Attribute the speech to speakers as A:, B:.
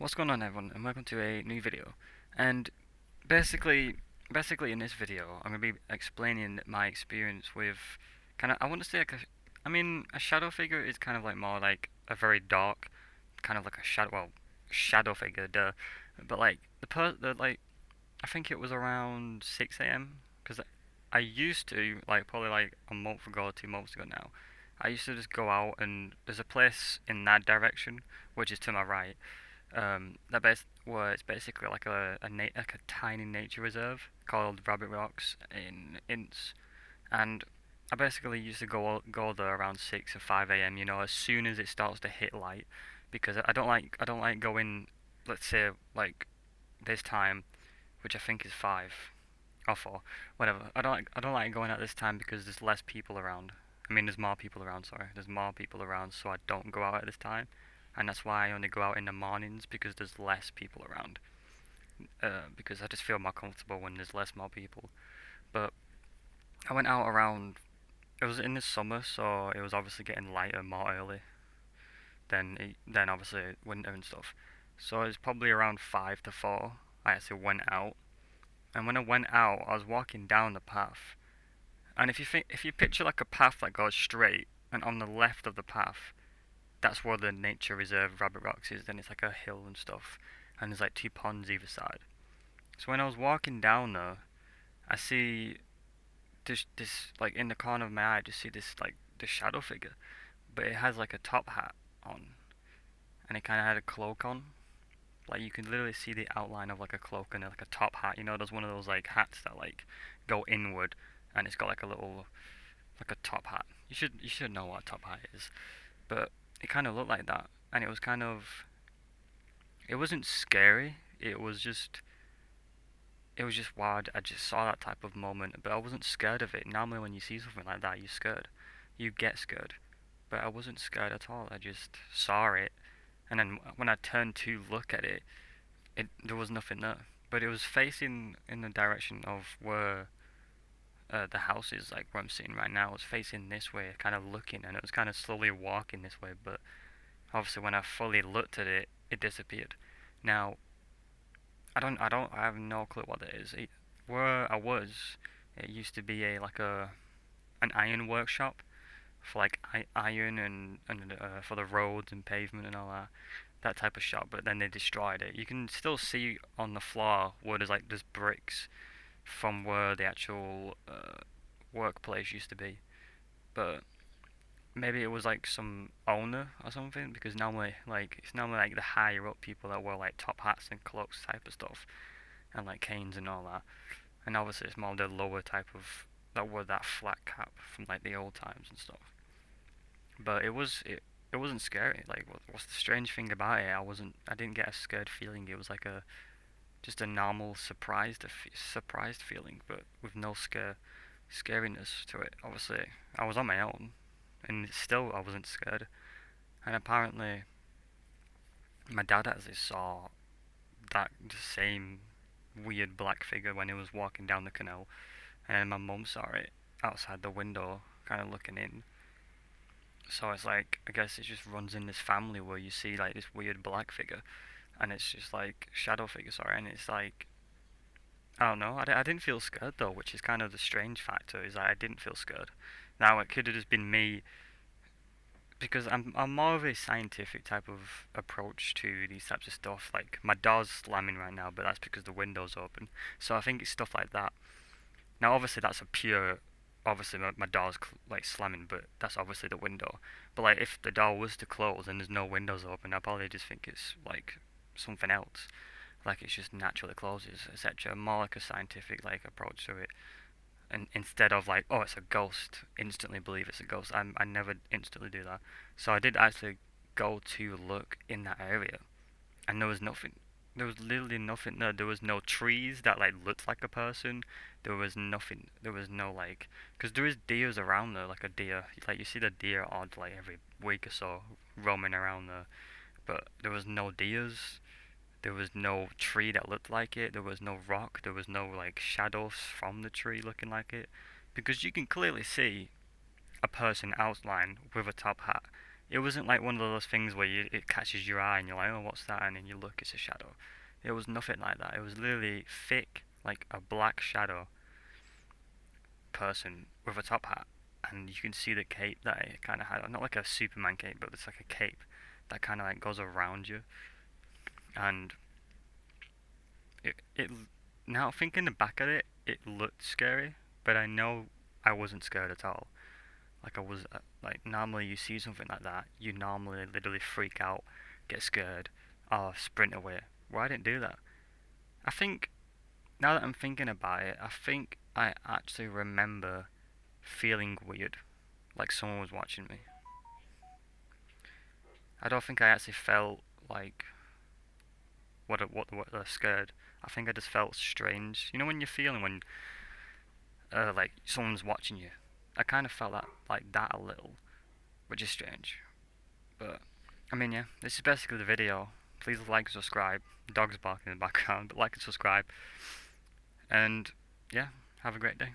A: What's going on, everyone, and welcome to a new video. And basically, basically in this video, I'm gonna be explaining my experience with kind of, I want to say like I mean, a shadow figure is kind of like more like a very dark, kind of like a shadow figure, duh. But like the like, I think it was around 6 a.m. because I used to like probably like a month ago or 2 months ago now. I used to just go out and there's a place in that direction, which is to my right, that where it's basically like like a tiny nature reserve called Rabbit Rocks in Ince, and I basically used to go there around 6 or 5 a.m. You know, as soon as it starts to hit light, because I don't like going, let's say like this time, which I think is 5 or 4, whatever. I don't like going at this time because there's less people around. I mean, there's more people around. Sorry, there's more people around, so I don't go out at this time, and that's why I only go out in the mornings because there's less people around. Because I just feel more comfortable when there's more people. But I went out around. It was in the summer, so it was obviously getting lighter more early than obviously winter and stuff. So it was probably around 5 to 4. I actually went out, and when I went out, I was walking down the path. And if you picture like a path that goes straight, and on the left of the path, that's where the nature reserve Rabbit Rocks is. Then it's like a hill and stuff, and there's like two ponds either side. So when I was walking down there, I see this like in the corner of my eye, I just see this like the shadow figure, but it has like a top hat on, and it kind of had a cloak on. Like you can literally see the outline of like a cloak and like a top hat. You know, there's one of those like hats that like go inward, and it's got like a little like a top hat. You should know what a top hat is, but it kind of looked like that, and it wasn't scary. It was just wild. I just saw that type of moment, but I wasn't scared of it. Normally, when you see something like that, you're scared. You get scared, but I wasn't scared at all. I just saw it, and then when I turned to look at it, there was nothing there. But it was facing in the direction of where the house is, like where I'm sitting right now. It was facing this way, kind of looking, and it was kind of slowly walking this way. But obviously, when I fully looked at it, it disappeared. Now, I have no clue what it is. Where I was, it used to be an iron workshop for like iron and for the roads and pavement and all that type of shop. But then they destroyed it. You can still see on the floor where there's bricks from where the actual workplace used to be. But maybe it was like some owner or something because normally like it's normally like the higher up people that wear like top hats and cloaks type of stuff and like canes and all that. And obviously it's more the lower type of that wore that flat cap from like the old times and stuff. But it wasn't scary. Like what's the strange thing about it? I didn't get a scared feeling. It was like a just a normal surprised feeling, but with no scariness to it. Obviously, I was on my own, and still I wasn't scared. And apparently, my dad actually saw that the same weird black figure when he was walking down the canal, and then my mum saw it outside the window, kind of looking in. So it's like I guess it just runs in this family where you see like this weird black figure, and it's just like shadow figure, sorry, and it's like I don't know. I didn't feel scared though, which is kind of the strange factor. Is that I didn't feel scared. Now it could have just been me because I'm more of a scientific type of approach to these types of stuff. Like my door's slamming right now, but that's because the window's open. So I think it's stuff like that. Now obviously that's a pure. Obviously my door's like slamming, but that's obviously the window. But like if the door was to close and there's no windows open, I probably just think it's like something else. Like it's just naturally closes, etc. More like a scientific like approach to it, and instead of like, oh, it's a ghost, instantly believe it's a ghost. I never instantly do that. So I did actually go to look in that area, and there was nothing. There was literally nothing there. There was no trees that like looked like a person. There was nothing. There was no like, because there is deers around there, like a deer. Like you see the deer odd like every week or so roaming around there, but there was no deers. There was no tree that looked like it. There was no rock. There was no like shadows from the tree looking like it, because you can clearly see a person outline with a top hat. It wasn't like one of those things where it catches your eye and you're like, oh, what's that? And then you look, it's a shadow. It was nothing like that. It was literally thick, like a black shadow person with a top hat, and you can see the cape that it kind of had. Not like a Superman cape, but it's like a cape that kind of like goes around you. And it now thinking back at it, it looked scary, but I know I wasn't scared at all. Like I was like normally you see something like that, you normally literally freak out, get scared, or sprint away. Well, I didn't do that. I think now that I'm thinking about it, I think I actually remember feeling weird, like someone was watching me. I don't think I actually felt like what scared. I think I just felt strange. You know when you're feeling when like someone's watching you. I kind of felt that like that a little, which is strange. But I mean, yeah, this is basically the video. Please like and subscribe. Dogs barking in the background, but like and subscribe. And yeah, have a great day.